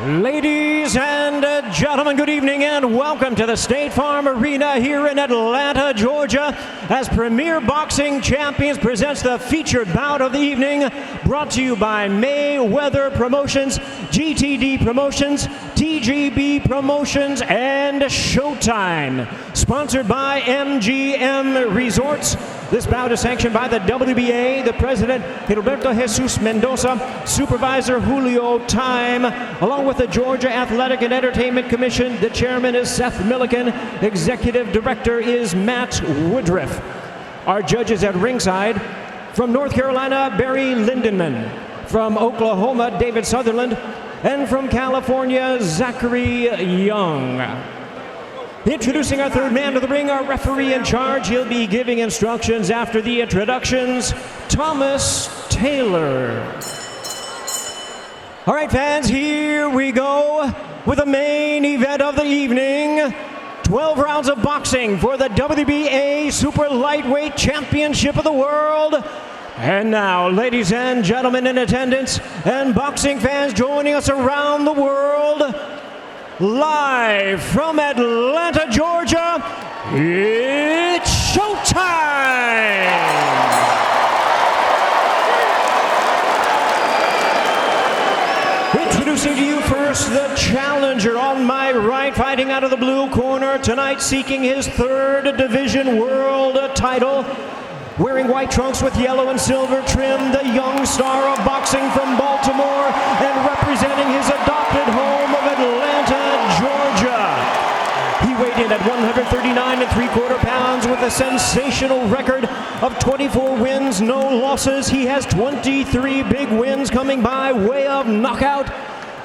Ladies and gentlemen, good evening and welcome to the State Farm Arena here in Atlanta, Georgia, as Premier Boxing Champions presents the featured bout of the evening, brought to you by Mayweather Promotions, GTD Promotions, TGB Promotions, and Showtime. Sponsored by MGM Resorts. This bout is sanctioned by the WBA, the president, Gilberto Jesus Mendoza, supervisor Julio Time, along with the Georgia Athletic and Entertainment Commission. The chairman is Seth Milliken. Executive director is Matt Woodruff. Our judges at ringside, from North Carolina, Barry Lindenman. From Oklahoma, David Sutherland. And from California, Zachary Young. Introducing our third man to the ring, our referee in charge. He'll be giving instructions after the introductions, Thomas Taylor. All right, fans, here we go with the main event of the evening. 12 rounds of boxing for the WBA Super Lightweight Championship of the World. And now, ladies and gentlemen in attendance and boxing fans joining us around the world, live from Atlanta, Georgia, it's showtime! Introducing to you first the challenger on my right, fighting out of the blue corner tonight, seeking his third division world title. Wearing white trunks with yellow and silver trim, the young star of boxing from Baltimore and representing his adopted home of Atlanta, Georgia. He weighed in at 139 3/4 pounds with a sensational record of 24 wins, no losses. He has 23 big wins coming by way of knockout.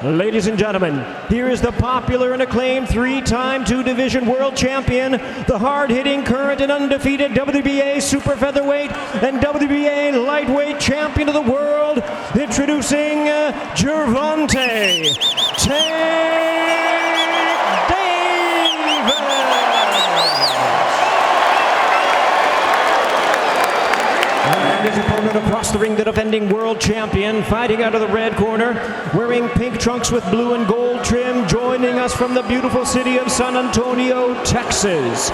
Ladies and gentlemen, here is the popular and acclaimed three-time two-division world champion, the hard-hitting, current and undefeated WBA Super Featherweight and WBA Lightweight Champion of the world, introducing Gervonta And his opponent across the ring, the defending world champion, fighting out of the red corner, wearing pink trunks with blue and gold trim, joining us from the beautiful city of San Antonio, Texas.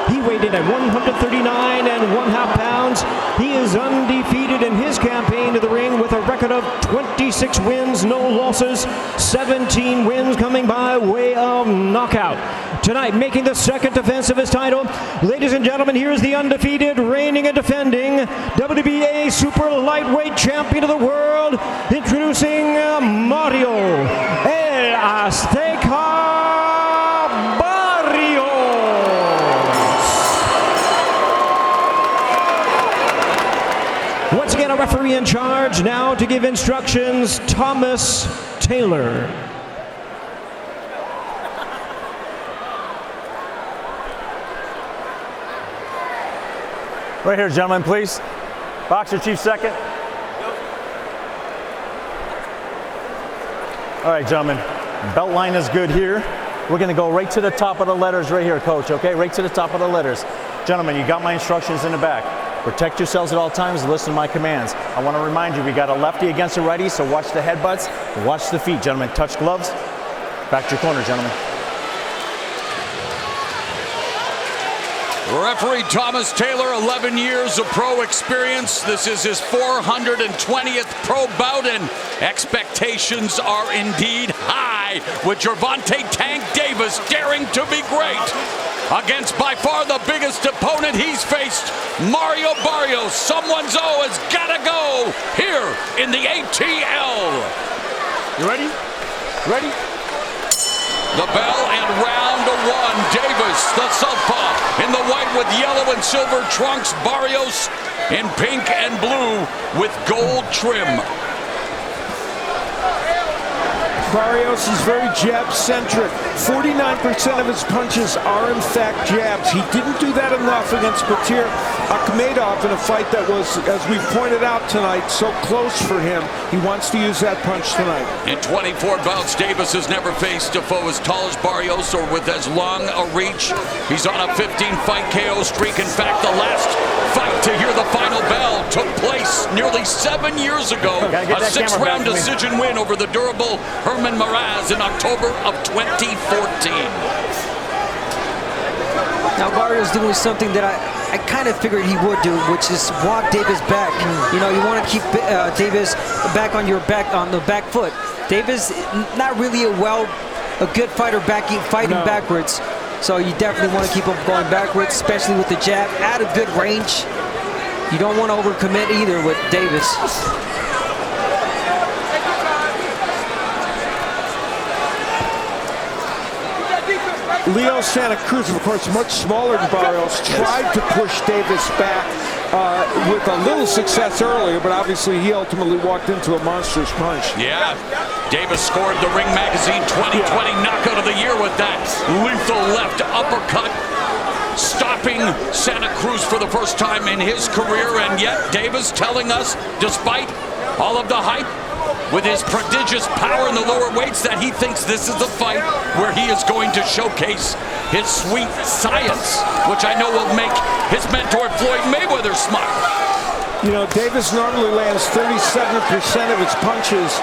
He weighed in at 139 1/2 pounds. He is undefeated in his campaign to the ring with a record of 26 wins, no losses, 17 wins coming by way of knockout. Tonight, making the second defense of his title, ladies and gentlemen, here is the undefeated, reigning and defending WBA Super Lightweight Champion of the world, introducing Mario El Azteca Barrios. Once again, a referee in charge now to give instructions, Thomas Taylor. Right here, gentlemen, please. Boxer chief second. All right, gentlemen. Belt line is good here. We're going to go right to the top of the letters right here, coach, okay? Right to the top of the letters. Gentlemen, you got my instructions in the back. Protect yourselves at all times. Listen to my commands. I want to remind you, we got a lefty against a righty, so watch the headbutts. Watch the feet, gentlemen. Touch gloves. Back to your corner, gentlemen. Referee Thomas Taylor, 11 years of pro experience. This is his 420th pro bout, and expectations are indeed high, with Gervonta Tank Davis daring to be great against by far the biggest opponent he's faced, Mario Barrios. Someone's O has got to go here in the ATL. You ready? Ready? The bell and round one. Davis, the southpaw, in the white with yellow and silver trunks. Barrios in pink and blue with gold trim. Barrios is very jab-centric. 49% of his punches are in fact jabs. He didn't do that enough against Batir Akhmedov in a fight that was, as we pointed out tonight, so close for him. He wants to use that punch tonight. In 24 bouts, Davis has never faced a foe as tall as Barrios or with as long a reach. He's on a 15-fight KO streak. In fact, the last fight to hear the final bell took place nearly 7 years ago. A 6-round decision win over the durable Herman Maraz in October of 2014. Now Barrios doing something that I kind of figured he would do, which is walk Davis back. You know, you want to keep Davis back on the back foot. Davis not really a good fighter fighting backwards. So you definitely want to keep him going backwards, especially with the jab at a good range. You don't want to overcommit either with Davis. Leo Santa Cruz, of course, much smaller than Barrios, tried to push Davis back with a little success earlier, but obviously he ultimately walked into a monstrous punch. Yeah, Davis scored the Ring Magazine 2020 Knockout of the Year with that lethal left uppercut, stopping Santa Cruz for the first time in his career. And yet Davis telling us, despite all of the hype, with his prodigious power in the lower weights, that he thinks this is a fight where he is going to showcase his sweet science, which I know will make his mentor Floyd Mayweather smile. You know, Davis normally lands 37% of his punches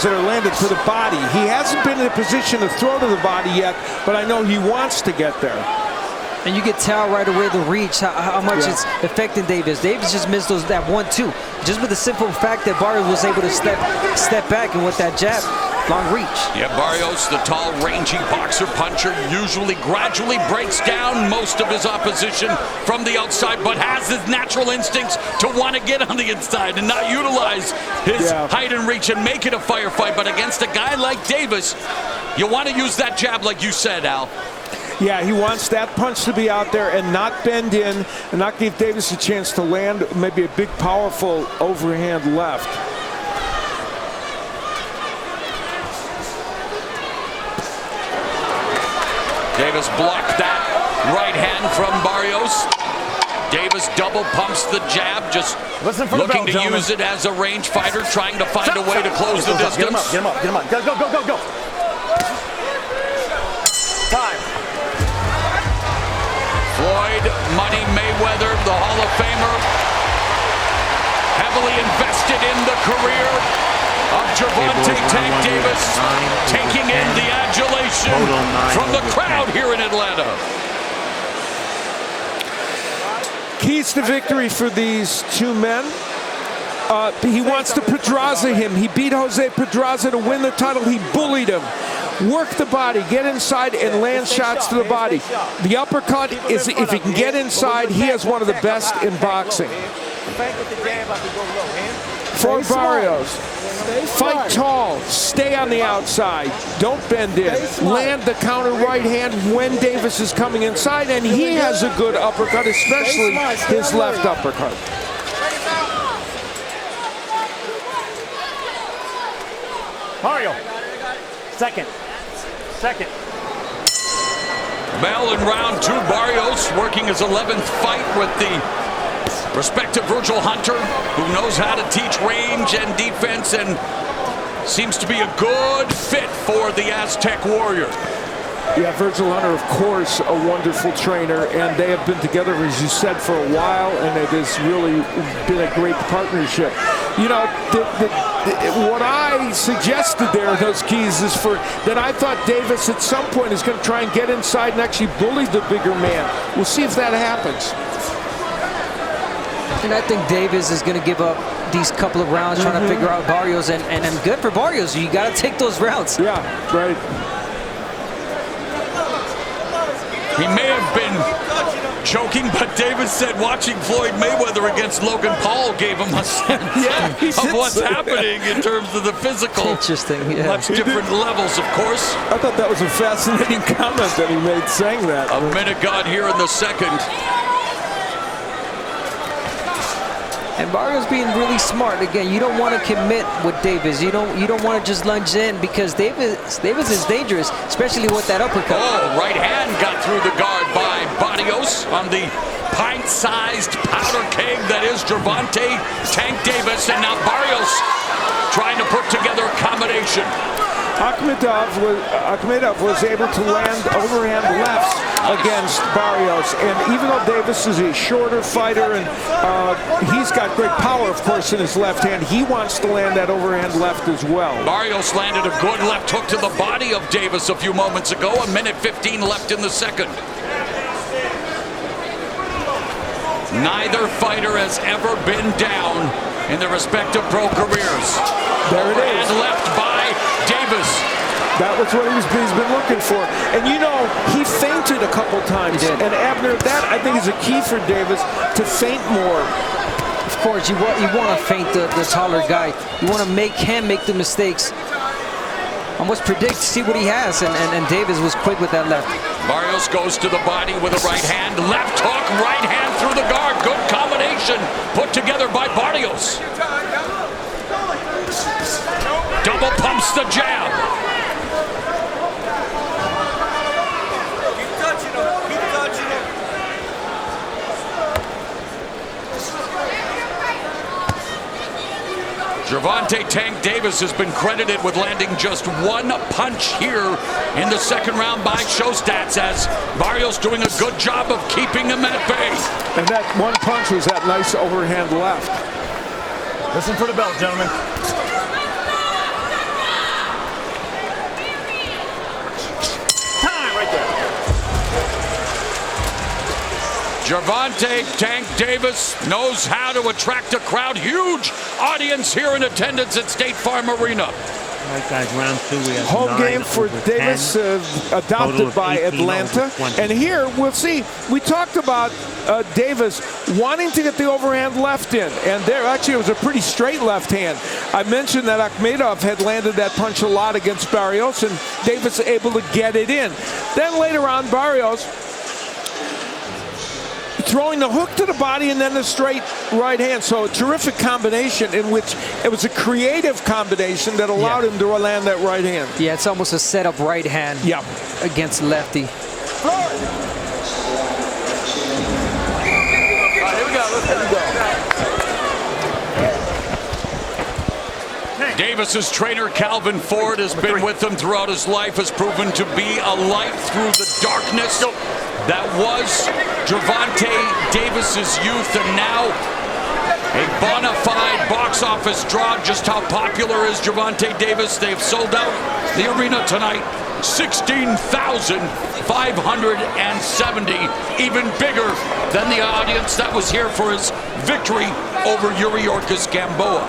that are landed to the body. He hasn't been in a position to throw to the body yet, but I know he wants to get there. And you can tell right away the reach, how much it's affecting Davis. Davis just missed that 1-2. Just with the simple fact that Barrios was able to step back, and with that jab, long reach. Yeah, Barrios, the tall, rangy boxer puncher, usually gradually breaks down most of his opposition from the outside, but has his natural instincts to want to get on the inside and not utilize his height and reach and make it a firefight. But against a guy like Davis, you want to use that jab like you said, Al. Yeah, he wants that punch to be out there and not bend in and not give Davis a chance to land maybe a big, powerful overhand left. Davis blocked that right hand from Barrios. Davis double pumps the jab, just looking to use it as a range fighter, trying to find a way to close the distance. Get him up, get him up, get him up. Go. Time. Floyd Money Mayweather, the Hall of Famer, heavily invested in the career of Gervonta Tank Davis, taking in the adulation from the crowd here in Atlanta. Keys to victory for these two men. He wants to Pedraza him. He beat Jose Pedraza to win the title. He bullied him. Work the body, get inside and land shots to the body. The uppercut is, if he can get inside, he has one of the best in boxing. For Barrios, fight tall, stay on the outside, don't bend in. Land the counter right hand when Davis is coming inside, and he has a good uppercut, especially his left uppercut. Mario, second. Bell in round 2, Barrios working his 11th fight with the respective Virgil Hunter, who knows how to teach range and defense and seems to be a good fit for the Aztec Warrior. Yeah, Virgil Hunter, of course, a wonderful trainer, and they have been together, as you said, for a while, and it has really been a great partnership. You know, what I suggested there in those keys is that I thought Davis at some point is going to try and get inside and actually bully the bigger man. We'll see if that happens. And I think Davis is going to give up these couple of rounds trying to figure out Barrios, and good for Barrios. You got to take those rounds. Yeah, right. He may have been joking, but Davis said watching Floyd Mayweather against Logan Paul gave him a sense of what's happening in terms of the physical. Interesting, yeah. Much different levels, of course. I thought that was a fascinating comment that he made saying that. A minute gone here in the second. And Barrios being really smart. Again, you don't want to commit with Davis. You don't want to just lunge in because Davis is dangerous, especially with that uppercut. Oh, right hand got through the guard by Barrios on the pint-sized powder keg that is Gervonta Tank Davis, and now Barrios trying to put together a combination. Akhmedov was able to land overhand lefts against Barrios, and even though Davis is a shorter fighter and he's got great power, of course, in his left hand, he wants to land that overhand left as well. Barrios landed a good left hook to the body of Davis a few moments ago. A minute 15 left in the second. Neither fighter has ever been down in their respective pro careers. There it is. And left by Davis. That was what he's been looking for. And you know, he feinted a couple times. And Abner, that I think is a key for Davis, to feint more. Of course, you want to feint the taller guy. You want to make him make the mistakes. Almost predict, see what he has, and Davis was quick with that left. Barrios goes to the body with a right hand. Left hook, right hand through the guard. Good combination put together by Barrios. Double pumps the jab. Gervonta Tank Davis has been credited with landing just one punch here in the second round by Showstats, as Barrios doing a good job of keeping him at bay. And that one punch was that nice overhand left. Listen for the bell, gentlemen. Time right there. Gervonta Tank Davis knows how to attract a crowd. Huge audience here in attendance at State Farm Arena. All right, guys, round two. We have Home game for Davis, adopted by Atlanta. And here, we'll see. We talked about Davis wanting to get the overhand left in. And there, actually, it was a pretty straight left hand. I mentioned that Akhmedov had landed that punch a lot against Barrios, and Davis able to get it in. Then later on, Barrios throwing the hook to the body and then the straight right hand. So a terrific combination in which it was a creative combination that allowed him to land that right hand. Yeah, it's almost a setup right hand against lefty. Here we go. Davis's trainer, Calvin Ford, has been with him throughout his life, has proven to be a light through the darkness that was Gervonta Davis's youth, and now a bona fide box office draw. Just how popular is Gervonta Davis? They've sold out the arena tonight. 16,570, even bigger than the audience that was here for his victory over Yuriorkis Gamboa.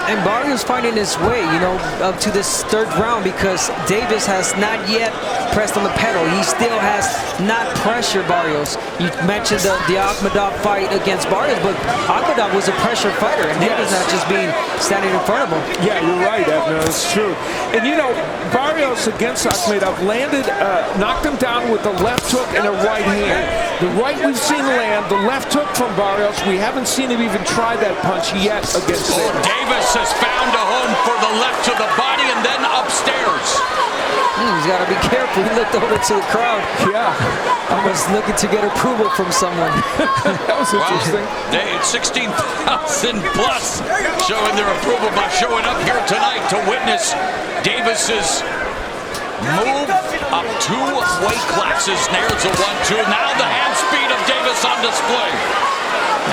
And Barrios finding his way, you know, up to this third round, because Davis has not yet pressed on the pedal. He still has not pressured Barrios. You mentioned the Akhmedov fight against Barrios, but Akhmedov was a pressure fighter, and Davis not just being standing in front of him. Yeah, you're right, Edna. That's true. And you know, Barrios against Akhmedov landed, knocked him down with the left hook and a right hand. The right we've seen land, the left hook from Barrios, we haven't seen him even try that punch yet against Davis. Davis has found a home for the left to the body and then upstairs. He's got to be careful. He looked over to the crowd. Yeah. I was looking to get approval from someone. That was interesting. Wow. 16,000 plus showing their approval by showing up here tonight to witness Davis's move up 2 weight classes. There's a 1-2. Now the hand speed of Davis on display.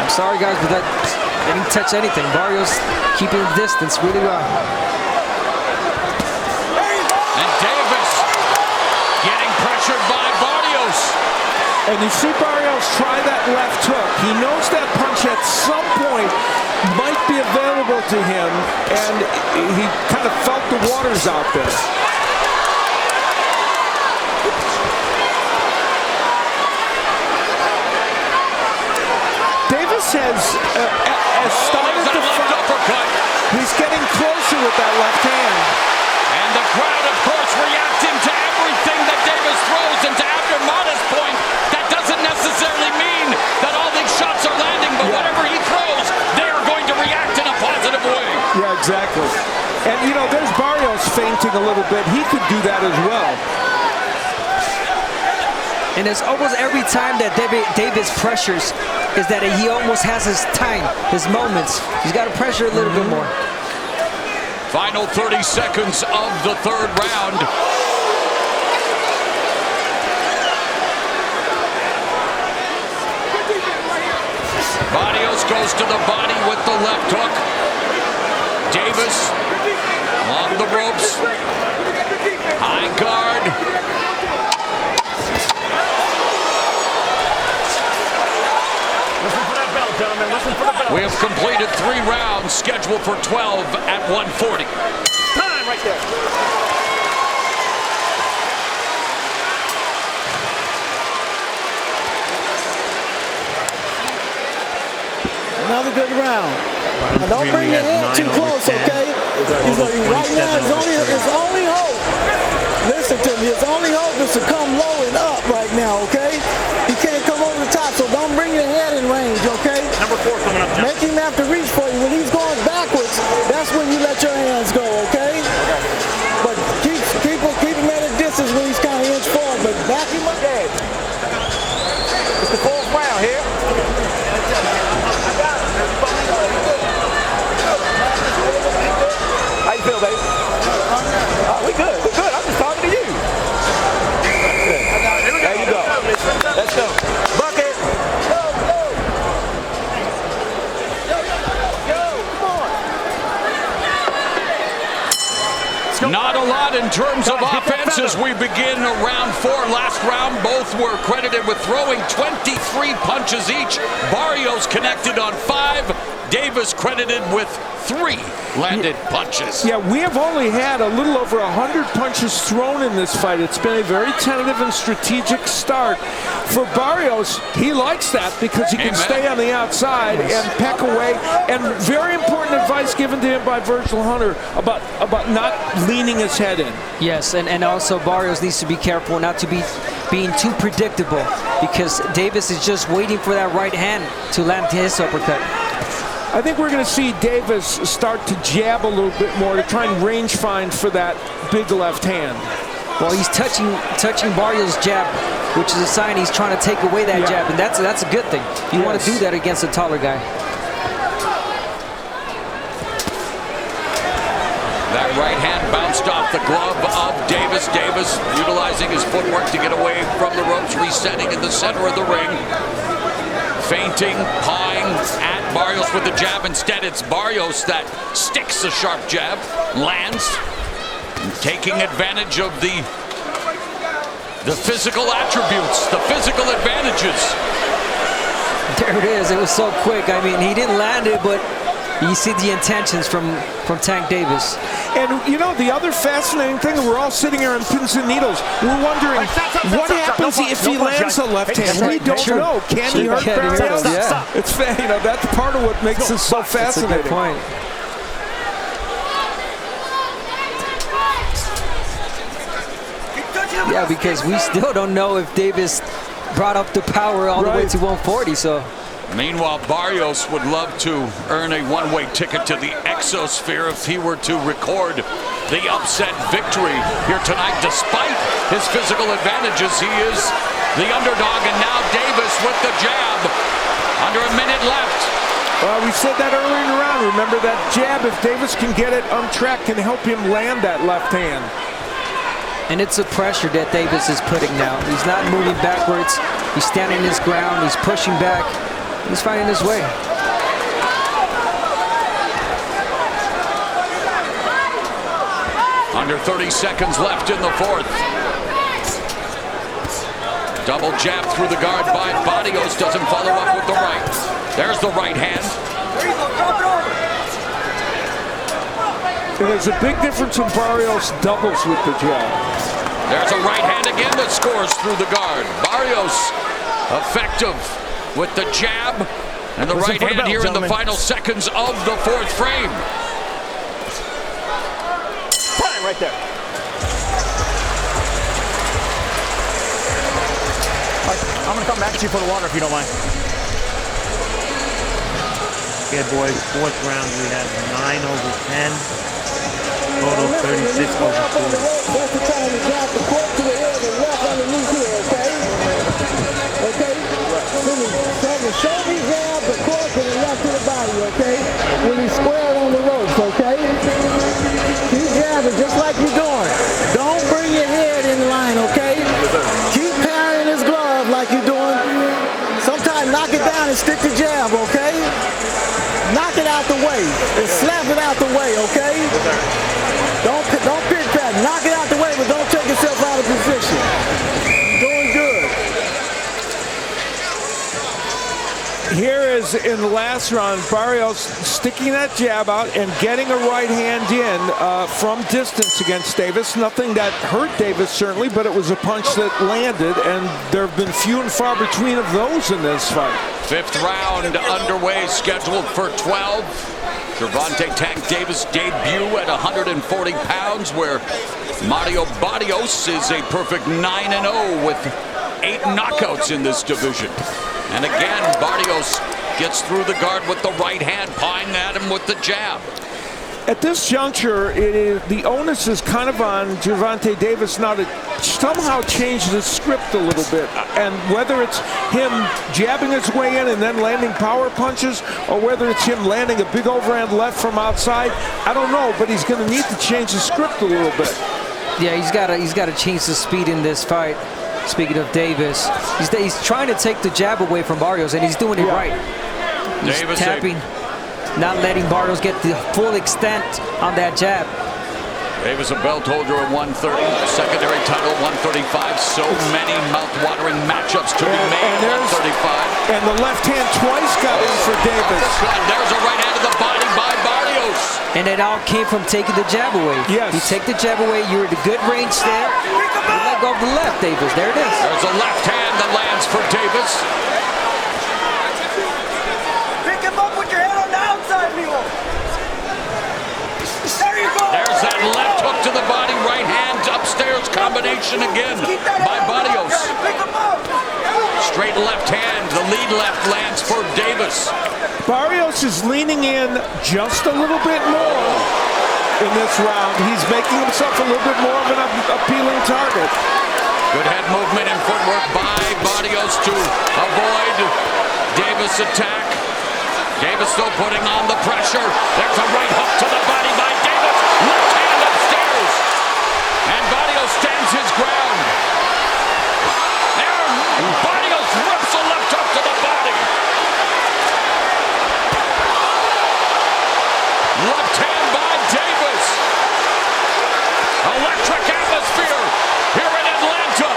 I'm sorry, guys, but that didn't touch anything. Barrios keeping the distance really well. And Davis getting pressured by Barrios. And you see Barrios try that left hook. He knows that punch at some point might be available to him, and he kind of felt the waters out there. Davis has started to fight. Uppercut. He's getting closer with that left hand. And the crowd, of course, reacting to everything that Davis throws. And to Abner Mata's point, that doesn't necessarily mean that all these shots are landing, but whatever he throws, they are going to react in a positive way. Yeah, exactly. And, you know, there's Barrios feinting a little bit. He could do that as well. And it's almost every time that Davis pressures is that he almost has his time, his moments. He's got to pressure a little bit more. Final 30 seconds of the third round. Barrios goes to the body with the left hook. Davis along the ropes. High guard. Listen for that bell, gentlemen. Listen for the bell. We have completed 3 rounds, scheduled for 12 at 140. Time right there. Another good round. Now don't bring your head too close, okay? Right now, his only hope. Listen to me. His only hope is to come low and up right now, okay? He can't come over the top, so don't bring your head in range, okay? Number 4 coming up, Jeff. Make him have to reach for you. When he's going backwards, that's when you let your hands go, okay? But keep him at a distance when he's kind of inch forward, but back him up. It's the 4th round here. How you feel, baby? We good. We're good. I'm just talking to you. Good. There you go. Let's go. Bucket. Go. Come on. Not a lot in terms of offense as we begin round 4. Last round, both were credited with throwing 23 punches each. Barrios connected on 5. Davis credited with 3 landed punches. Yeah, we have only had a little over 100 punches thrown in this fight. It's been a very tentative and strategic start. For Barrios, he likes that because he can stay on the outside and peck away. And very important advice given to him by Virgil Hunter about not leaning his head in. Yes, and also Barrios needs to be careful not to be being too predictable because Davis is just waiting for that right hand to land his uppercut. I think we're going to see Davis start to jab a little bit more to try and range find for that big left hand. Well, he's touching Barrios' jab, which is a sign he's trying to take away that jab, and that's a good thing. You want to do that against a taller guy. That right hand bounced off the glove of Davis. Davis utilizing his footwork to get away from the ropes, resetting in the center of the ring. Feinting, pawing at Barrios with the jab. Instead, it's Barrios that sticks a sharp jab, lands, taking advantage of the physical attributes, the physical advantages. There it is. It was so quick. I mean, he didn't land it, but you see the intentions from Tank Davis. And, you know, the other fascinating thing, we're all sitting here on pins and needles. We're wondering what happens if he lands a left hand. We don't know. Can he hurt Barrios? Yeah. It's, you know, that's part of what makes this so fascinating. That's a good point. Yeah, because we still don't know if Davis brought up the power all the way to 140, so. Meanwhile, Barrios would love to earn a one-way ticket to the exosphere if he were to record the upset victory here tonight. Despite his physical advantages, he is the underdog, and now Davis with the jab. Under a minute left. Well, we said that earlier in the round. Remember that jab, if Davis can get it on track, can help him land that left hand. And it's a pressure that Davis is putting now. He's not moving backwards. He's standing his ground. He's pushing back. He's finding his way. Under 30 seconds left in the 4th. Double jab through the guard by Barrios. Doesn't follow up with the right. There's the right hand. And there's a big difference in Barrios doubles with the jab. There's a right hand again that scores through the guard. Barrios effective with the jab and the right hand here in the final seconds of the 4th frame. Time right there. I'm going to come back to you for the water if you don't mind. Okay, boys, fourth round, we have 9 over 10. Total 36 over 40. That's the time to drop the court to the head and left underneath here, okay? Okay? Shoulder grab the court to the left of the body, okay? When he's squared on the ropes, okay? Keep jabbing just like you're doing. Don't bring your head in line, okay? Keep parrying his glove like you're doing. Sometimes knock it down and stick the jab, okay? Knock it out the way and slap it out the way, okay? Don't pit pat. Knock it out the way, but don't take yourself out of position. Doing good. Here is in the last round, Barrios sticking that jab out and getting a right hand in from distance against Davis. Nothing that hurt Davis, certainly, but it was a punch that landed, and there have been few and far between of those in this fight. Fifth round underway, scheduled for 12. Gervonta Tank Davis debut at 140 pounds, where Mario Barrios is a perfect 9-0 with 8 knockouts in this division. And again, Barrios gets through the guard with the right hand, pawing at him with the jab. At this juncture, the onus is kind of on Gervonta Davis now to somehow change the script a little bit. And whether it's him jabbing his way in and then landing power punches, or whether it's him landing a big overhand left from outside, I don't know, but he's going to need to change the script a little bit. Yeah, he's got to change the speed in this fight. Speaking of Davis, he's trying to take the jab away from Barrios, and he's doing it right. He's Davis tapping, not letting Barrios get the full extent on that jab. Davis, a belt holder at 130, secondary title 135. So many mouth-watering matchups to be made at 135. And the left hand twice got in for Davis. There's a right hand to the body by Barrios. And it all came from taking the jab away. Yes. You take the jab away, you're at a good range there. You let go of the left, Davis. There it is. There's a left hand that lands for Davis. Pick him up with your head on the outside, Milo. There you go. There's that left hook to the body, right hand upstairs combination again by Barrios. Pick him up. Straight left hand, the lead left lands for Davis. Barrios is leaning in just a little bit more in this round. He's making himself a little bit more of an appealing target. Good head movement and footwork by Barrios to avoid Davis' attack. Davis still putting on the pressure. There's a right hook to the body by Davis. Left hand upstairs. And Barrios stands his ground. There, Barrios rips a left hook to the body. Left hand by Davis. Electric atmosphere here in Atlanta.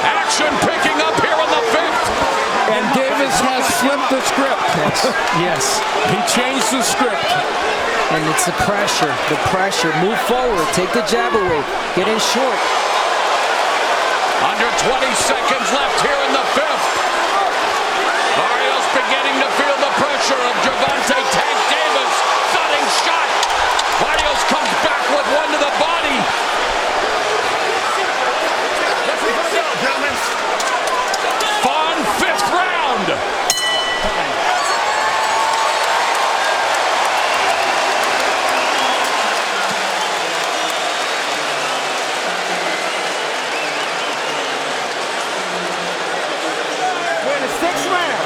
Action picking up here in the fifth. And Davis has flipped the script. Yes. He changed the script. And it's the pressure. The pressure. Move forward. Take the jab away. Get in short. Under 20 seconds left here in the fifth. Barrios beginning to feel the pressure of Gervonta Tank Davis. Thudding shot. Barrios comes back with one to the body. Fun fifth round. We're in the sixth round.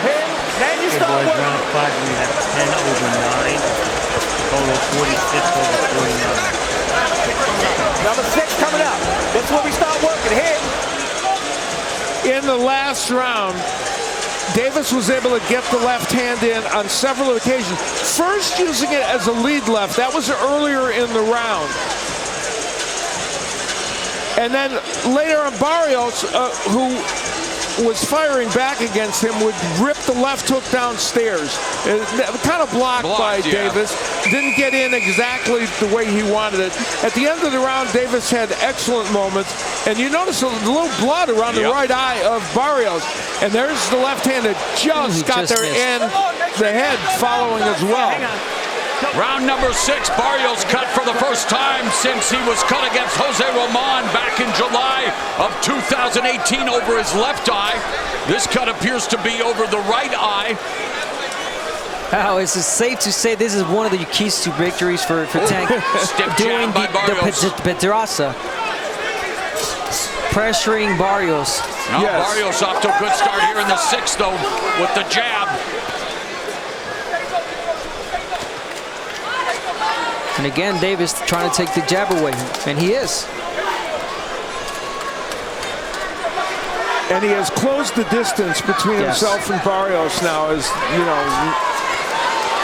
Now you Okay, start boys, working. round 5, we have 10 over 9. Total 46 over 49. Number 6 coming up. That's where we start working. Here. In the last round, Davis was able to get the left hand in on several occasions. First using it as a lead left. That was earlier in the round. And then later on, Barrios, who was firing back against him, would rip the left hook downstairs. Kind of blocked by yeah. Davis. Didn't get in exactly the way he wanted it. At the end of the round, Davis had excellent moments. And you notice a little blood around the right eye of Barrios. And there's the left hand that just got just there, missed. and the head following as well. Hang on. Round number 6, Barrios cut for the first time since he was cut against Jose Roman back in July of 2018 over his left eye. This cut appears to be over the right eye. Wow, it's safe to say this is one of the keys to victories for Tank. Stiff Doing jab by Barrios. the Pedraza. Pressuring Barrios. Now Barrios off to a good start here in the 6th, though, with the jab. And again, Davis trying to take the jab away, and he is. And he has closed the distance between himself and Barrios now, as you know,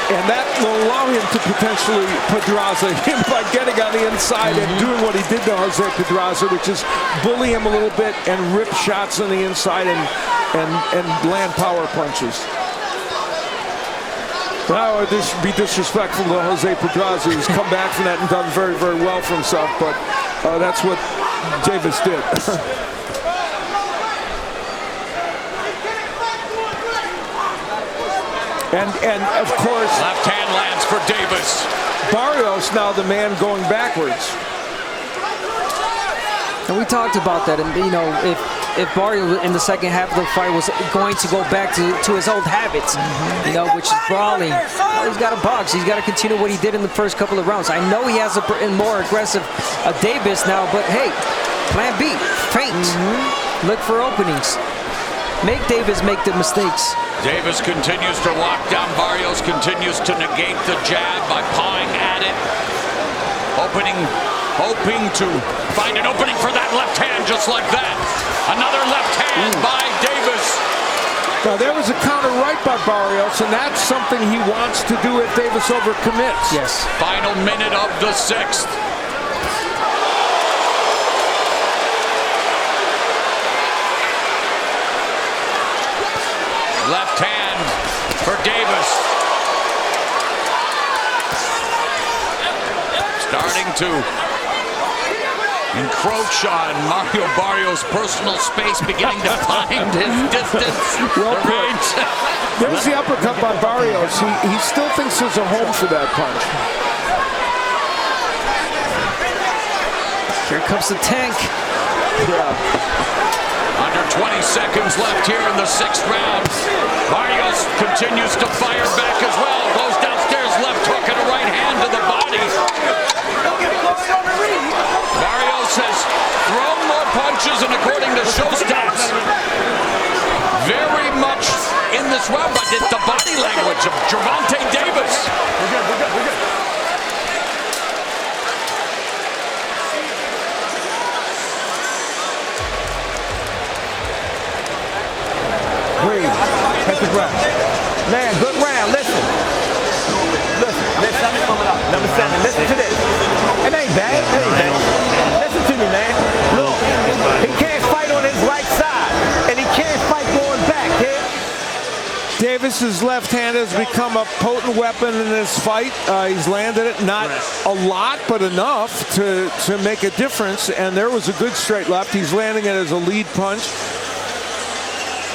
and that will allow him to potentially Pedraza him by getting on the inside and doing what he did to Jose Pedraza, which is bully him a little bit and rip shots on the inside and land power punches. Now, this would be disrespectful to Jose Pedraza, who's come back from that and done very, very well for himself, but that's what Davis did. and of course, left hand lands for Davis. Barrios now the man going backwards. And we talked about that, and you know, if Barrios in the second half of the fight was going to go back to his old habits, you know, which is brawling, well, he's got to box. He's got to continue what he did in the first couple of rounds. I know he has a more aggressive Davis now, but hey, plan B, feint. Look for openings. Make Davis make the mistakes. Davis continues to walk down. Barrios continues to negate the jab by pawing at it. Hoping to find an opening for that left hand, just like that. Another left hand by Davis. Now there was a counter right by Barrios, and that's something he wants to do if Davis overcommits. Yes. Final minute of the 6th. Left hand for Davis. Starting to encroach on Mario Barrios' personal space, beginning to find his distance. Well put. There's the uppercut by Barrios. He still thinks there's a home for that punch. Here comes the Tank. Under 20 seconds left here in the 6th round. Barrios continues to fire back as well. Goes downstairs, left hook and a right hand to the body. Barrios has thrown more punches, and according to show stats, very much in this round, but it's the body language of Gervonta Davis. We're good. Breathe. Take a breath. Man, good round. Listen. Number 7. Listen to this. It ain't bad. Listen to me, man. Look, he can't fight on his right side, and he can't fight going back, kid. Davis's left hand has become a potent weapon in this fight. He's landed it, not a lot, but enough to make a difference. And there was a good straight left. He's landing it as a lead punch.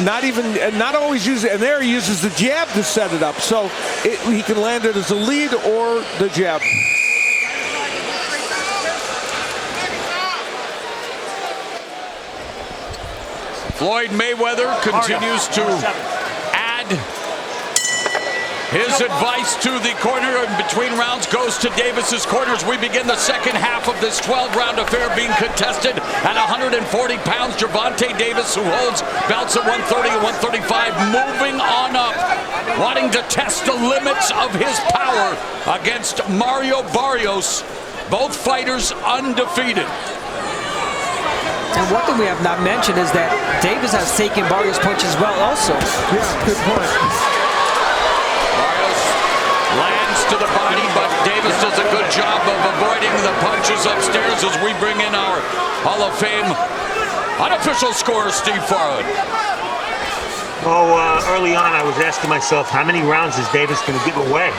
Not always use it, and there he uses the jab to set it up. So he can land it as a lead or the jab. Floyd Mayweather continues to add his advice to the corner. In between rounds goes to Davis's corner as we begin the second half of this 12-round affair being contested at 140 pounds. Gervonta Davis, who holds belts at 130 and 135, moving on up, wanting to test the limits of his power against Mario Barrios. Both fighters undefeated. And one thing we have not mentioned is that Davis has taken Barrios' punches well also. Yeah, good point. Barrios lands to the body, but Davis does a good job of avoiding the punches upstairs as we bring in our Hall of Fame unofficial scorer, Steve Farland. Early on, I was asking myself, how many rounds is Davis going to give away?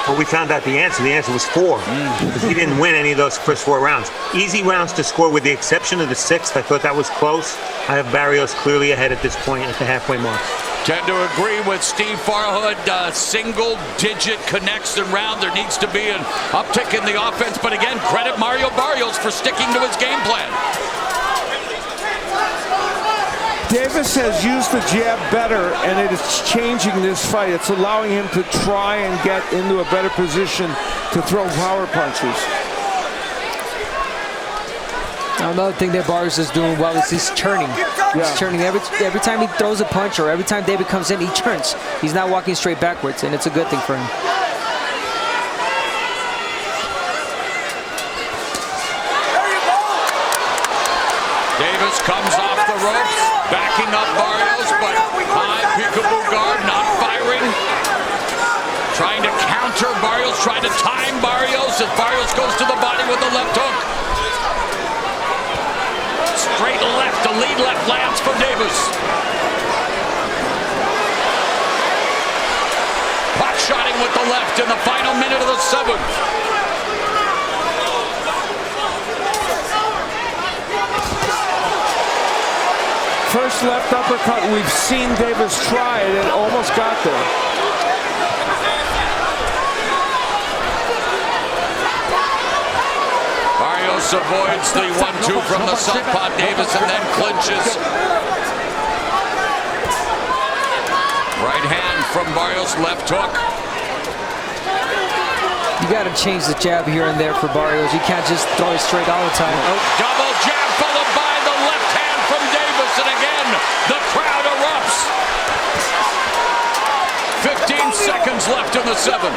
Well, we found out the answer. The answer was 4. Because he didn't win any of those first 4 rounds. Easy rounds to score with the exception of the 6th. I thought that was close. I have Barrios clearly ahead at this point at the halfway mark. Tend to agree with Steve Farhood. Single-digit connects and round. There needs to be an uptick in the offense. But again, credit Mario Barrios for sticking to his game plan. Davis has used the jab better, and it is changing this fight. It's allowing him to try and get into a better position to throw power punches. Another thing that Barrios is doing well is he's turning. He's turning every time he throws a punch or every time David comes in, he turns. He's not walking straight backwards, and it's a good thing for him. Davis comes off the ropes, backing up Barrios, but high peekaboo guard, not firing. Trying to counter Barrios, trying to time Barrios, as Barrios goes to the body with the left hook. Straight left, the lead left lands for Davis. Pot shotting with the left in the final minute of the 7th. First left uppercut we've seen Davis try it and almost got there. Barrios avoids the 1-2 from the southpaw Davis and then clinches. Right hand from Barrios, left hook. You got to change the jab here and there for Barrios. You can't just throw it straight all the time. Double jab followed by the left hand from Davis, and again, the crowd erupts. 15 seconds left in the 7th.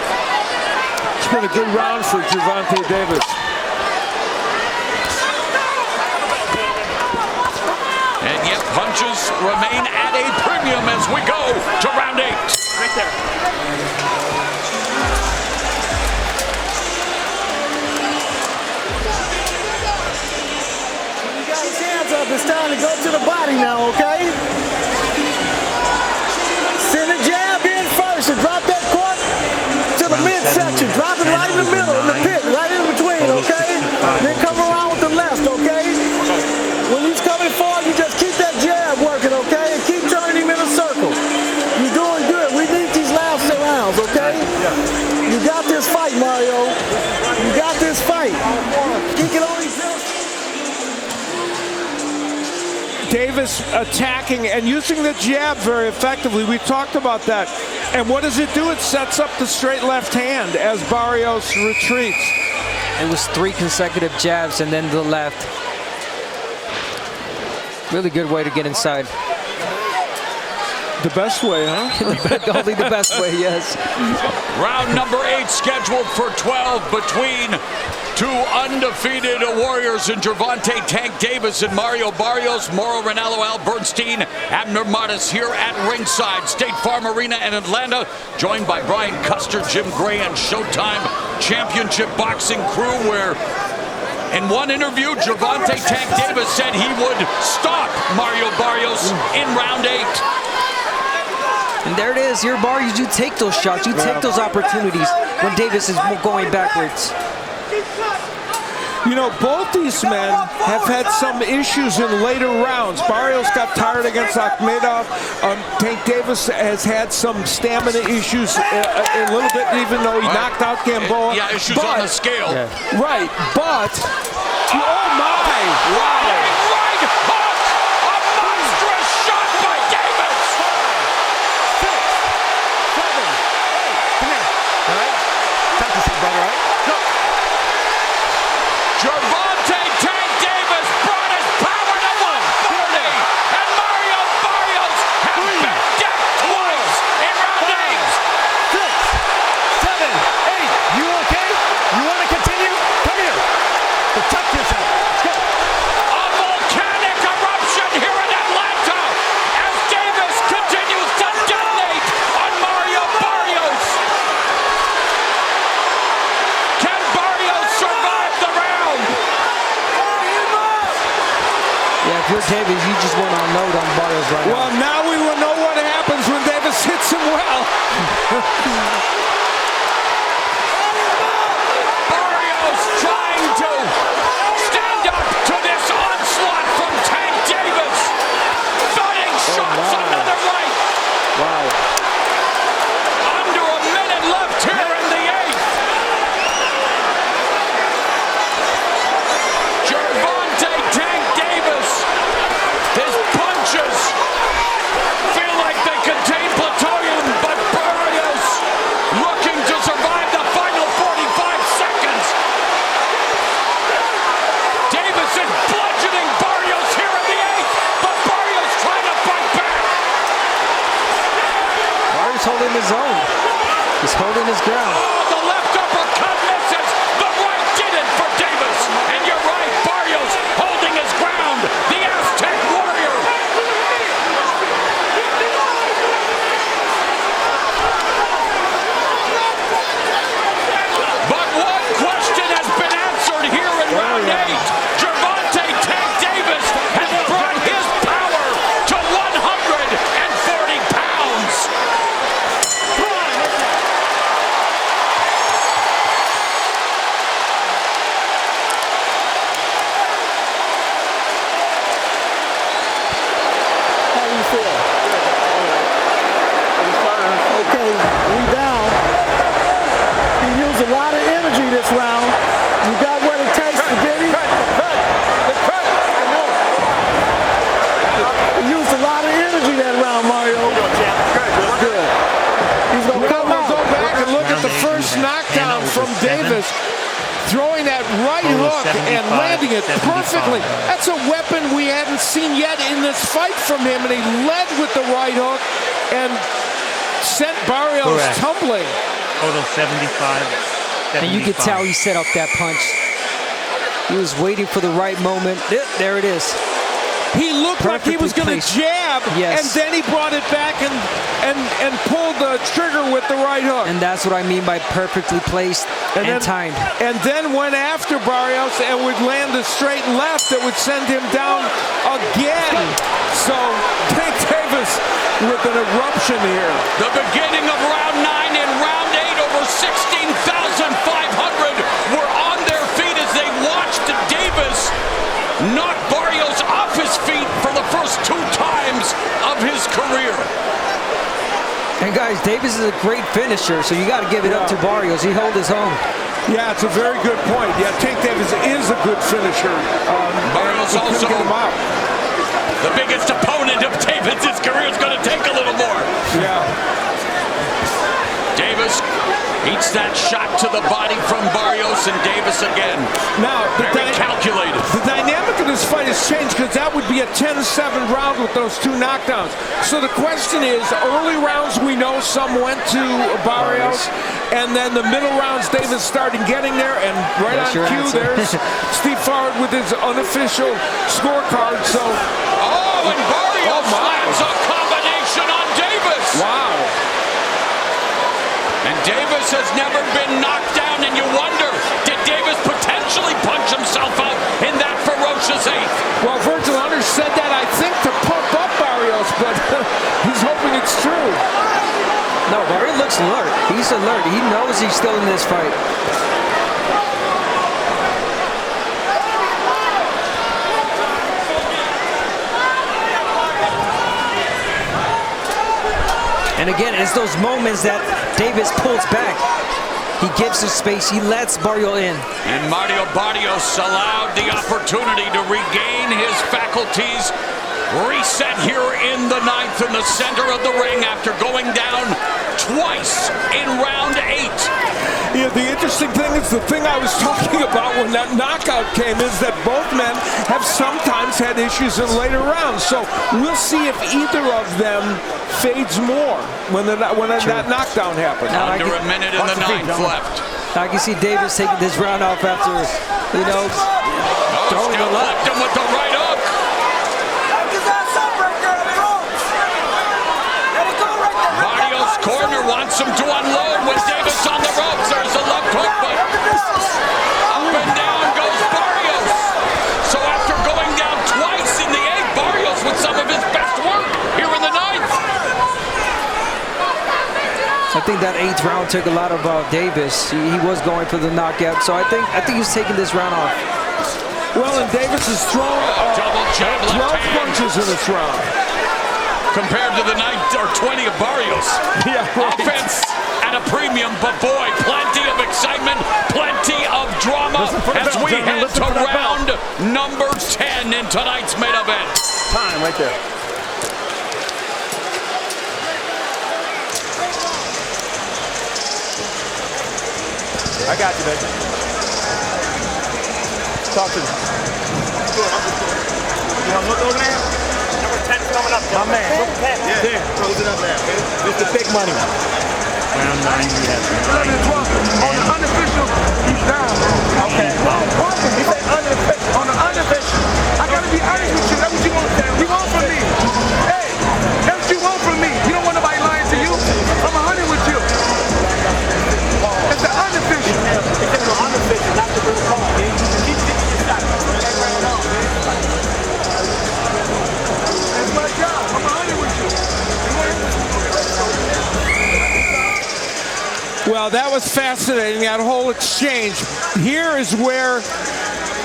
It's been a good round for Gervonta Davis. And yet punches remain at a premium as we go to round 8. Right there. You got his hands up. It's time to go to the body now, okay? Send the jab in first and drop that court to the midsection. Drop it right in the middle, in the pit, right in between, okay? Then come around with the left, okay? When he's coming forward, you just keep that jab working, okay? And keep turning him in a circle. You're doing good. We need these last rounds, okay? You got this fight, Mario. You got this fight. He can only Davis attacking and using the jab very effectively. We talked about that. And what does it do? It sets up the straight left hand as Barrios retreats. It was 3 consecutive jabs and then the left. Really good way to get inside. The best way, huh? Only the best way, yes. Round number 8 scheduled for 12 between 2 undefeated warriors in Gervonta Tank Davis and Mario Barrios. Mauro Ranallo, Al Bernstein, Abner Martis here at ringside, State Farm Arena in Atlanta, joined by Brian Custer, Jim Gray, and Showtime Championship Boxing crew, where in one interview, Gervonta Tank Davis said he would stop Mario Barrios in round 8. And there it is. Here, Barrios, you take those shots. You take those opportunities when Davis is going backwards. You know, both these men have had some issues in later rounds. Barrios got tired against Akhmedov. Tank Davis has had some stamina issues a little bit, even though he knocked out Gamboa. Yeah, issues on the scale. Yeah. Right, but, oh my, wow. Right hook! A monstrous shot by Davis! 6, 7, 8. Come here. All right? Talk to some brother, all right? Go. Gervonta Tank Davis brought his power to 140, and Mario Barrios has been decked twice in round 8. 6, 7, 8. You okay? You want to continue? Come here. Protect yourself. Let's go. A volcanic eruption here in Atlanta as Davis continues to dominate on Mario Barrios. Can Barrios survive the round? Yeah, if you're Davis, you just went on note on Barrios right now. Well, now we will know what happens when Davis hits him well. Barrios trying to stand up to this onslaught from Tank Davis. Thudding shots, another right. punches feel like they contain plutonium, but Barrios looking to survive the final 45 seconds. Davis is bludgeoning Barrios here in the 8th, but Barrios trying to fight back. Barrios holding his own. He's holding his ground. Oh, the left uppercut misses. The right did it for Davis. And you're right, Barrios holding his ground. The Aztec warrior. But one question has been answered here in round 8. Gervonta Tank Davis has brought his power to 140 pounds. How do you feel? Okay, we down. He used a lot of energy this round. You got what it takes to get him. He used a lot of energy that round, Mario. Good. He's gonna come out. Go back and look at the first knockdown from Davis. Throwing that right hook and landing it perfectly. That's a weapon we hadn't seen yet in this fight from him, and he led with the right hook and sent Barrios tumbling. Total 75. And you could tell he set up that punch. He was waiting for the right moment. There it is. He looked like he was going to jab, and then he brought it back and pulled the trigger with the right hook. And that's what I mean by perfectly placed and timed. And then went after Barrios and would land a straight left that would send him down again. So Tank Davis with an eruption here. The beginning of round 9 and round 8, over 16,500 were on their feet as they watched Davis knock Barrios off his feet for the first 2 times of his career. And guys, Davis is a great finisher, so you got to give it up to Barrios. He held his own. Yeah, it's a very good point. Yeah, Tank Davis is a good finisher. Barrios also get him out. The biggest opponent of Davis' career is going to take a little more. Yeah. Davis eats that shot to the body from Barrios, and Davis again. Now, very calculated. The dynamic of this fight has changed because that would be a 10-7 round with those 2 knockdowns. So the question is, early rounds we know some went to Barrios, and then the middle rounds Davis started getting there, and right on cue there's Steve Forward with his unofficial scorecard. So, and Barrios lands a combination on Davis. Wow. And Davis has never been knocked down, and you wonder, did Davis potentially punch himself out in that ferocious 8th? Well, Virgil Hunter said that, I think, to pump up Barrios, but he's hoping it's true. No, Barrios looks alert. He's alert. He knows he's still in this fight. And again, it's those moments that Davis pulls back. He gives him space. He lets Barrios in. And Mario Barrios allowed the opportunity to regain his faculties. Reset here in the 9th in the center of the ring after going down twice in round 8. Yeah, the interesting thing is the thing I was talking about when that knockout came is that both men have sometimes had issues in later rounds. So we'll see if either of them fades more when that knockdown happens. Under a minute in the 9th left. I can see Davis taking this round off after, throwing the left. Him with the right hook. Barrios' corner wants him to unload with Davis on the ropes. There's a left hook, but up and down goes Barrios. So after going down twice in the 8th, Barrios with some of his best work here in the 9th. I think that 8th round took a lot of Davis. He was going for the knockout, so I think he's taking this round off. Well, and Davis has thrown double jab, 12 punches in this round. Compared to the 9 or 20 of Barrios. Yeah, right. Offense at a premium, but boy, plenty of excitement, plenty of drama as we head to round number 10 in tonight's main event. Time right there. I got you, baby. Talk to me. You want to look over there? Number 10 coming up. My man. Number 10. Yeah. There. Close it up there. Okay? It's the big money. Round 9, we have 11 and 12. On the unofficial, he's down. Okay. He said unofficial. On the unofficial. I got to be honest with you. That's what you want. You want from me. Hey, that's what you want from me. You don't want nobody lying to you. I'm 100 with you. It's the unofficial. It's the unofficial, not the real call. Keep thinking your shot. That's my job. I'm 100 with you. Well, that was fascinating, that whole exchange. Here is where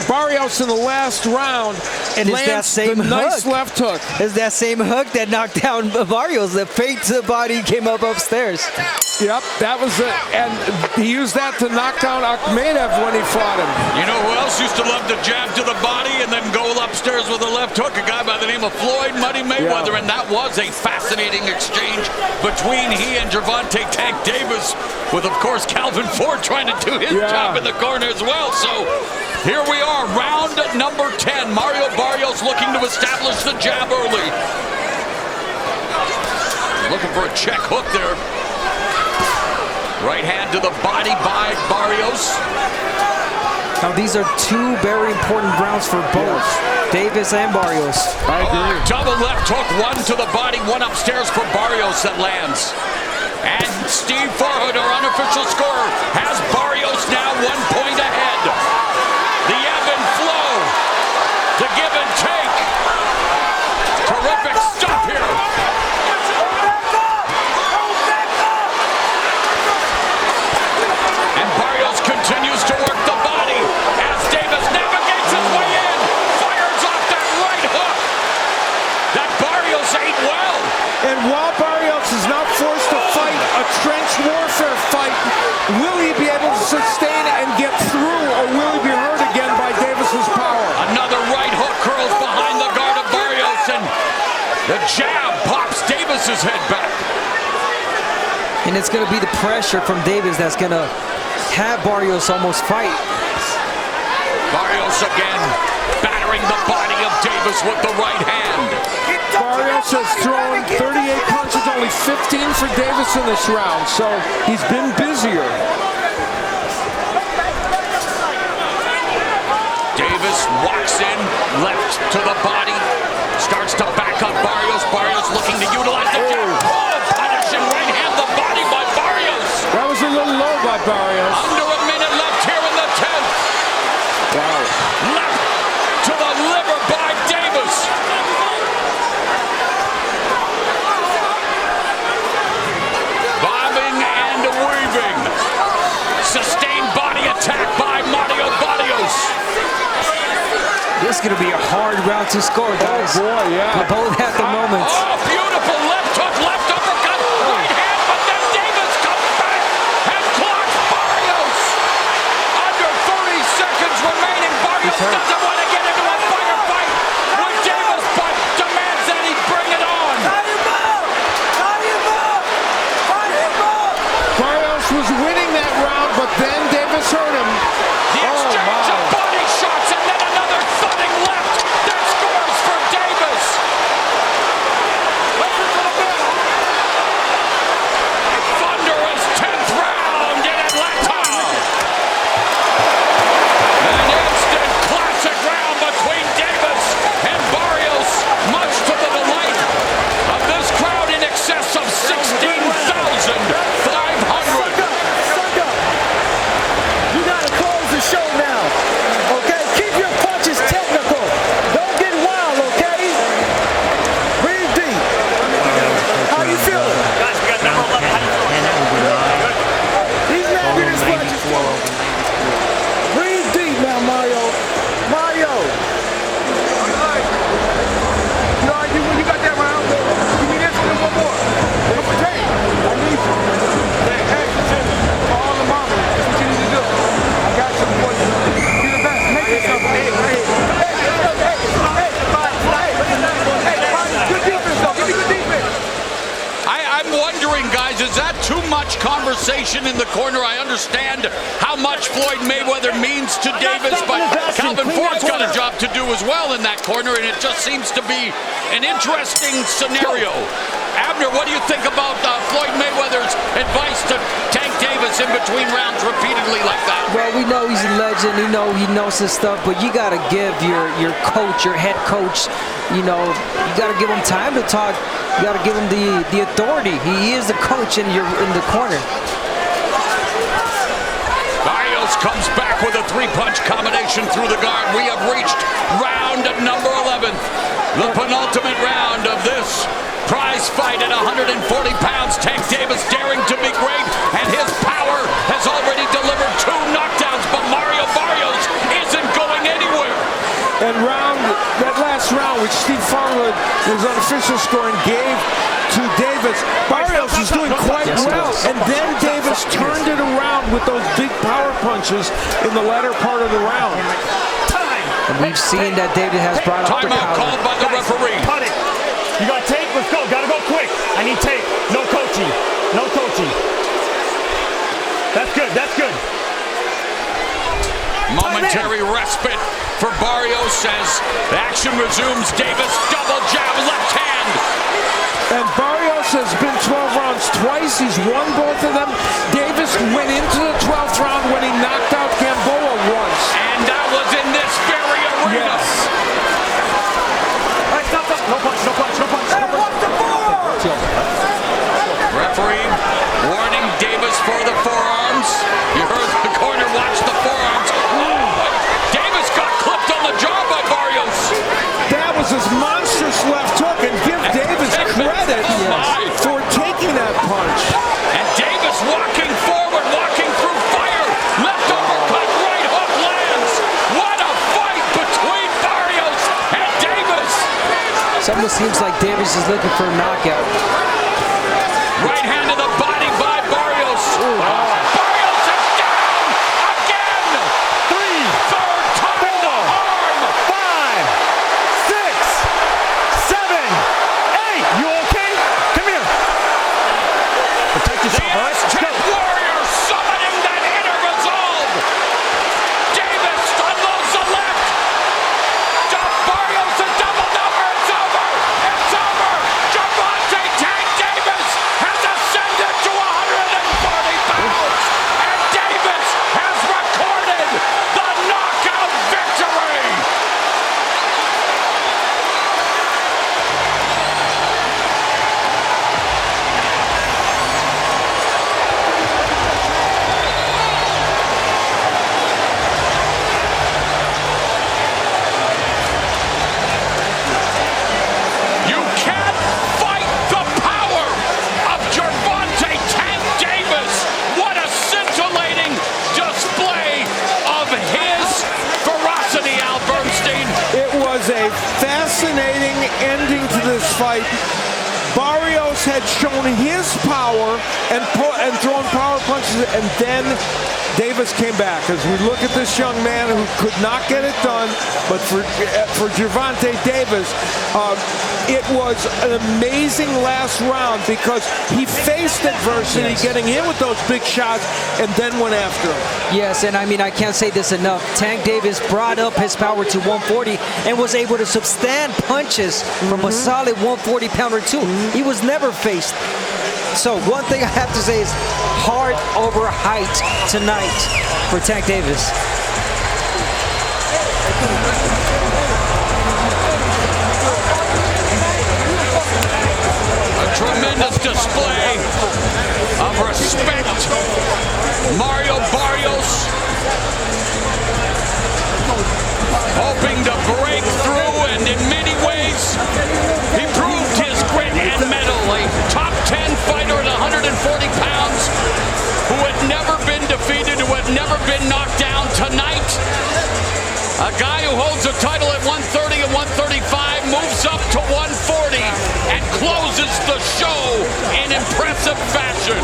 Barrios in the last round and lands that same the nice hook. left hook. It's that same hook that knocked down Barrios. The fade to the body came up upstairs. Yep, that was it. And he used that to knock down Akhmedov when he fought him. You know who else used to love to jab to the body and then go upstairs with a left hook? A guy by the name of Floyd Muddy Mayweather, and that was a fascinating exchange between he and Gervonta Tank Davis, with, of course, Calvin Ford trying to do his job in the corner as well. So here we are, round number 10. Mario Barrios looking to establish the jab early. Looking for a check hook there. Right hand to the body by Barrios. Now these are two very important rounds for both Davis and Barrios. I agree. Double left hook, one to the body, one upstairs for Barrios that lands. And Steve Farhood, our unofficial scorer, has Barrios now 1 point ahead. The ebb and flow, the give and take. Terrific stuff here. And Barrios continues to work the body as Davis navigates his way in, fires off that right hook. That Barrios ate well. And while Barrios is not forced to fight a trench warfare fight, will he be able to sustain and get through, or will he be hurt again by Davis's power? Another right hook curls behind the guard of Barrios, and the jab pops Davis's head back. And it's going to be the pressure from Davis that's going to have Barrios almost fight. Barrios again battering the body of Davis with the right hand. Barrios has thrown 38 punches, only 15 for Davis in this round, so he's been busier. Davis walks in, left to the body, starts to back up Barrios. Barrios looking to utilize the jab. Oh, punishing right hand, the body by Barrios. That was a little low by Barrios. Under a minute left here in the 10th. Wow. Left to the liver by Davis. Bobbing and weaving. Sustained body attack by Mario Barrios. This is going to be a hard round to score, guys. Oh boy, yeah. We're both at the moment. Oh, beautiful left hook, left uppercut, right hand, but then Davis comes back and clocks Barrios. Under 30 seconds remaining, Barrios doesn't want to get into a firefight with Davis, but demands that he bring it on. Barrios was winning that round, but then Davis hurt him. The exchange of body shots and then another thudding left that scores for Davis. much conversation in the corner. I understand how much Floyd Mayweather means to Davis, but Calvin Ford's got a job to do as well in that corner, and it just seems to be an interesting scenario. Abner, what do you think about Floyd Mayweather's advice to Tank Davis in between rounds repeatedly like that? Well, we know he's a legend. He knows his stuff, but you got to give your coach, your head coach, you got to give him time to talk. You got to give him the authority. He is the coach in the corner. Barrios comes back with a three-punch combination through the guard. We have reached round number 11, the penultimate round of this prize fight at 140 pounds. Tank Davis daring to be great, and his power has already delivered 2 knockdowns, but Mario Barrios isn't going anywhere. And that last round, which Steve Farmer, his unofficial scoring, gave to Davis, Barrios is doing quite well. And then Davis turned it around with those big power punches in the latter part of the round. And we've seen that David has brought up the Timeout called by the referee. Cut it. You got tape? Let's go. Gotta go quick. I need tape. No coaching. No coaching. That's good. That's good. Momentary respite for Barrios as action resumes. Davis double jab, left hand. And Barrios has been 12 rounds twice. He's won both of them. Davis went into the 12th round when he knocked out Gamboa once. And that was in this very arena. Yes. Hey, stop. No punch. No punch. No punch. No punch. Referee warning Davis for the forearms. You heard the corner, watch the forearms. Davis got clipped on the jaw by Barrios. That was his monstrous left hook, and give Davis credit for taking that punch. And Davis walking forward, walking through fire. Left uppercut, right hook lands. What a fight between Barrios and Davis. It almost seems like Davis is looking for a knockout. Right hand to the body by Barrios. Barrios is down again. 3rd time in the arm. 5, 6, 7, 8. You okay? Come here. Protect The yourself, all right? Aztec warrior summoning that inner resolve. Davis unloads the left. Barrios a double number. It's over. It's over. Gervonta Tank Davis has ascended to 140 pounds. And Davis has recorded the knockout victory. You can't fight the power of Gervonta Tank Davis. What a scintillating display of his ferocity, Al Bernstein. It was a fascinating ending to this fight. Barrios had shown his power and thrown power punches, and then Davis came back. As we look at this young man who could not get it done, but for Gervonta Davis, it was an amazing last round because he faced adversity, getting hit with those big shots, and then went after him. Yes, and I mean, I can't say this enough. Tank Davis brought up his power to 140 and was able to withstand punches from a solid 140-pounder too. He was never faced. So one thing I have to say is heart over height tonight for Tank Davis. A tremendous display of respect. Mario Barrios hoping to break through, and in many ways he proved his grit and mettle. A top 10 fighter at 140 pounds who had never been defeated, who had never been knocked down. Tonight, a guy who holds a title at 130 and 135 moves up to 140 and closes the show in impressive fashion.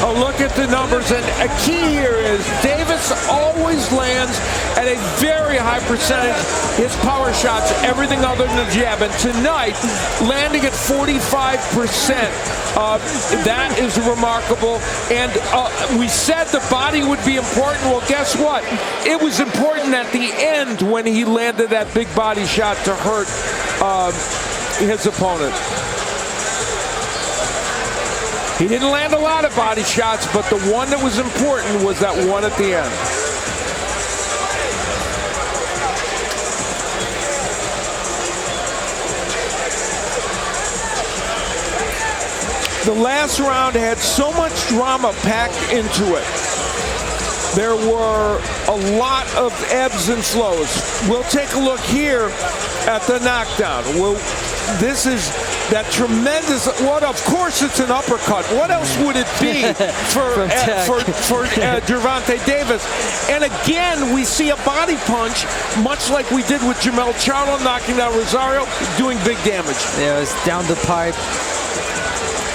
A look at the numbers, and a key here is Davis always lands at a very high percentage. His power shots, everything other than the jab. And tonight, landing at 45%. That is remarkable. And we said the body would be important. Well, guess what? It was important at the end when he landed that big body shot to hurt his opponent. He didn't land a lot of body shots, but the one that was important was that one at the end. The last round had so much drama packed into it. There were a lot of ebbs and flows. We'll take a look here at the knockdown. This is that tremendous, of course it's an uppercut. What else would it be for Gervonta Davis? And again, we see a body punch, much like we did with Jamel Charlo knocking down Rosario, doing big damage. Yeah, it's down the pipe,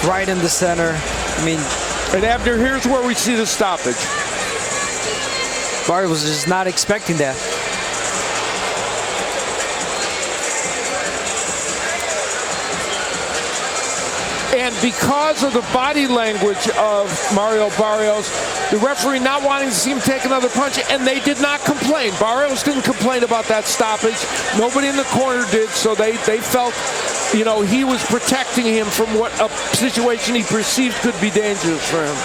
right in the center. I mean, and Abner, here's where we see the stoppage. Barrios was just not expecting that. And because of the body language of Mario Barrios, the referee not wanting to see him take another punch, and they did not complain. Barrios didn't complain about that stoppage. Nobody in the corner did, so they felt, you know, he was protecting him from what a situation he perceived could be dangerous for him.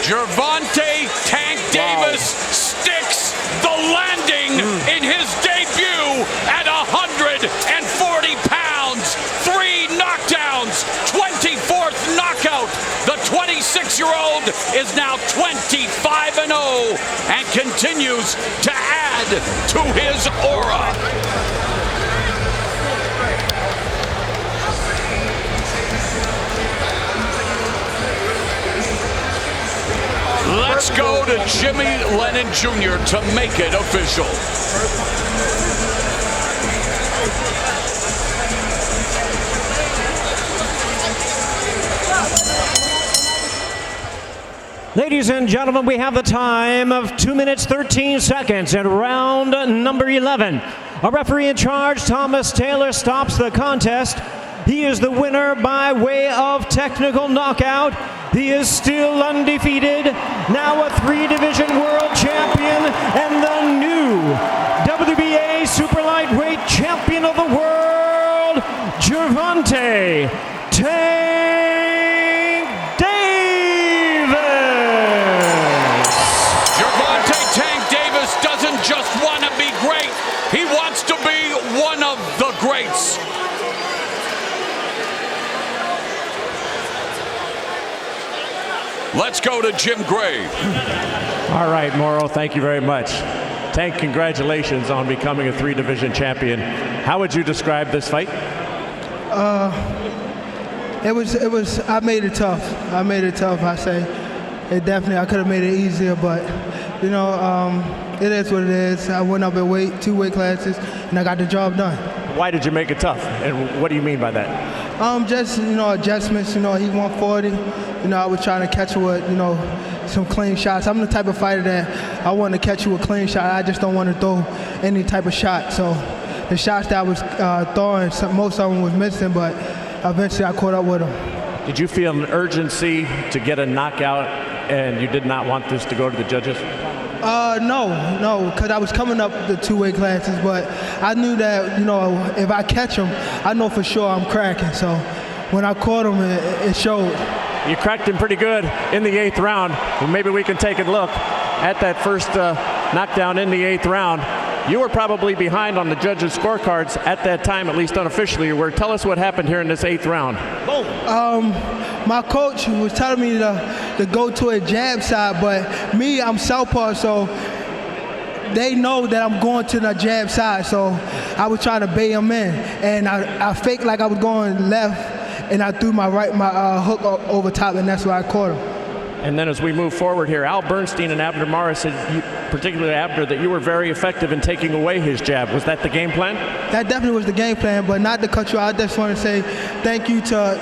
Gervonta Tank Davis sticks the landing in his debut at 140 pounds. 3 knockdowns, 24th knockout. The 26-year-old is now 25-0 and continues to add to his aura. Let's go to Jimmy Lennon Jr. to make it official. Ladies and gentlemen, we have the time of 2 minutes 13 seconds in round number 11. A referee in charge, Thomas Taylor, stops the contest. He is the winner by way of technical knockout. He is still undefeated, now a 3-division world champion and the new WBA Super Lightweight Champion of the world, Gervonta Tank Davis. Gervonta Tank Davis doesn't just want to be great, he wants to be one of the greats. Let's go to Jim Gray. All right, Mauro, thank you very much. Tank, congratulations on becoming a 3-division champion. How would you describe this fight? It was, I made it tough. I say. It definitely, I could have made it easier, but, you know, it is what it is. I went up in weight, 2 weight classes, and I got the job done. Why did you make it tough? And what do you mean by that? Just, you know, adjustments. You know, he 140. You know, I was trying to catch him with, you know, some clean shots. I'm the type of fighter that I want to catch you with clean shot. I just don't want to throw any type of shot. So the shots that I was throwing, most of them was missing, but eventually I caught up with him. Did you feel an urgency to get a knockout and you did not want this to go to the judges? No, because I was coming up the 2 weight classes, but I knew that, you know, if I catch him, I know for sure I'm cracking. So when I caught him, it showed. You cracked him pretty good in the 8th round. Well, maybe we can take a look at that first knockdown in the 8th round. You were probably behind on the judges' scorecards at that time, at least unofficially. Tell us what happened here in this 8th round. My coach was telling me to go to a jab side, but me, I'm southpaw, so they know that I'm going to the jab side. So I was trying to bait him in, and I faked like I was going left, and I threw my hook over top, and that's where I caught him. And then as we move forward here, Al Bernstein and Abner Morris said, particularly Abner, that you were very effective in taking away his jab. Was that the game plan? That definitely was the game plan, but not to cut you out. I just want to say thank you to,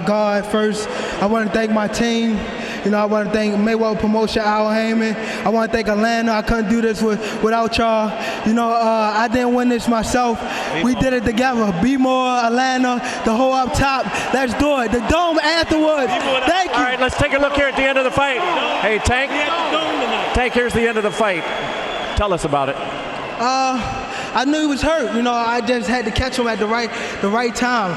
God first. I want to thank my team. I want to thank Mayweather Promotion, Al Heyman. I want to thank Atlanta. I couldn't do this without y'all. I didn't win this myself. We did it together. Be more, Atlanta, the whole up top. Let's do it. The dome afterwards. Thank you. All right, let's take a look here at the end of the fight. Hey, Tank. Tank, here's the end of the fight. Tell us about it. I knew he was hurt. I just had to catch him at the right time.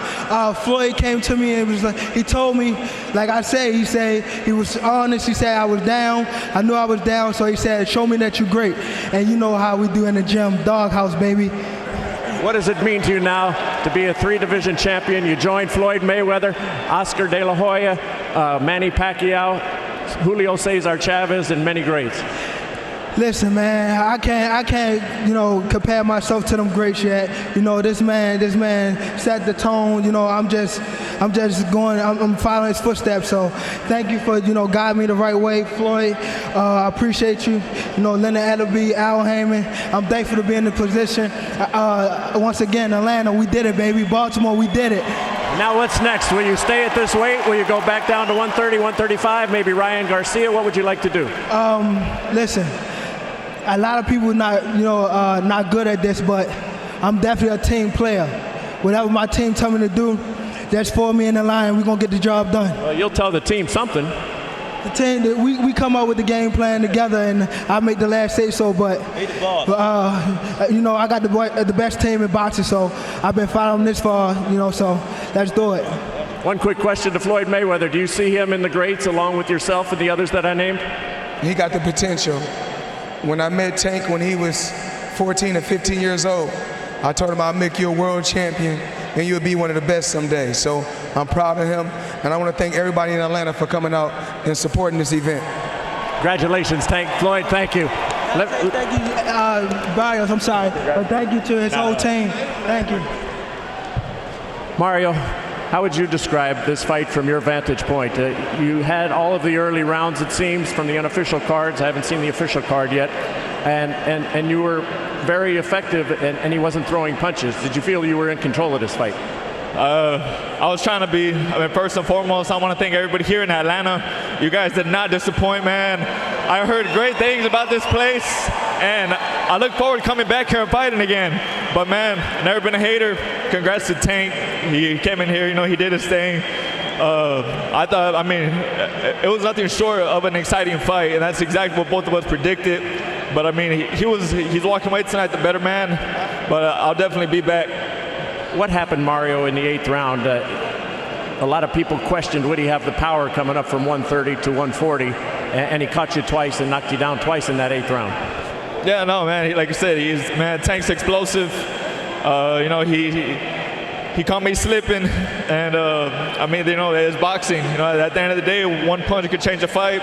Floyd came to me and was like, he told me, like I said, he said he was honest. He said I was down. I knew I was down, so he said, show me that you're great. And you know how we do in the gym, doghouse, baby. What does it mean to you now to be a 3-division champion? You joined Floyd Mayweather, Oscar De La Hoya, Manny Pacquiao, Julio Cesar Chavez, and many greats. Listen, man, I can't, compare myself to them greats yet. This man set the tone. I'm just going. I'm following his footsteps. So, thank you for guiding me the right way, Floyd. I appreciate you. Leonard Ellaby, Al Heyman. I'm thankful to be in the position. Once again, Atlanta, we did it, baby. Baltimore, we did it. Now what's next? Will you stay at this weight? Will you go back down to 130, 135? Maybe Ryan Garcia? What would you like to do? Listen. A lot of people not good at this, but I'm definitely a team player. Whatever my team tell me to do, that's for me in the line. We're gonna get the job done. Well, you'll tell the team something. The team, we come up with the game plan together, and I make the last say so. But I got the best team in boxing, so I've been following this far. So let's do it. One quick question to Floyd Mayweather: do you see him in the greats along with yourself and the others that I named? He got the potential. When I met Tank when he was 14 or 15 years old, I told him I'll make you a world champion and you'll be one of the best someday. So I'm proud of him, and I want to thank everybody in Atlanta for coming out and supporting this event. Congratulations, Tank. Floyd, thank you. Thank you, Barrios, I'm sorry, but thank you to his whole team. Thank you. Mario, how would you describe this fight from your vantage point? You had all of the early rounds, it seems, from the unofficial cards. I haven't seen the official card yet. And you were very effective, and he wasn't throwing punches. Did you feel you were in control of this fight? I was trying to be. First and foremost, I want to thank everybody here in Atlanta. You guys did not disappoint, man. I heard great things about this place, and I look forward to coming back here and fighting again. But man, never been a hater. Congrats to Tank. He came in here, he did his thing. It was nothing short of an exciting fight, and that's exactly what both of us predicted. But he's walking away tonight the better man, but I'll definitely be back. What happened, Mario, in the 8th round? A lot of people questioned, would he have the power coming up from 130 to 140? And he caught you twice and knocked you down twice in that 8th round. Yeah, no, man. Like I said, Tank's explosive. He caught me slipping, and it's boxing. At the end of the day, one punch could change a fight.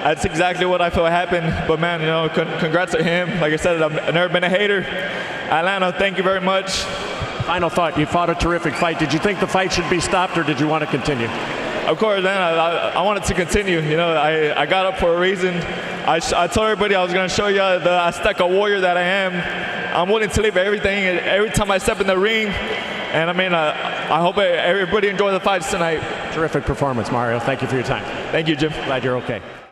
That's exactly what I feel happened. But man, congrats to him. Like I said, I've never been a hater. Atlanta, thank you very much. Final thought, you fought a terrific fight. Did you think the fight should be stopped, or did you want to continue? Of course, man, I wanted to continue. I got up for a reason. I told everybody I was going to show you the Azteca warrior that I am. I'm willing to leave everything every time I step in the ring. And I hope everybody enjoy the fights tonight. Terrific performance, Mario. Thank you for your time. Thank you, Jim. Glad you're okay.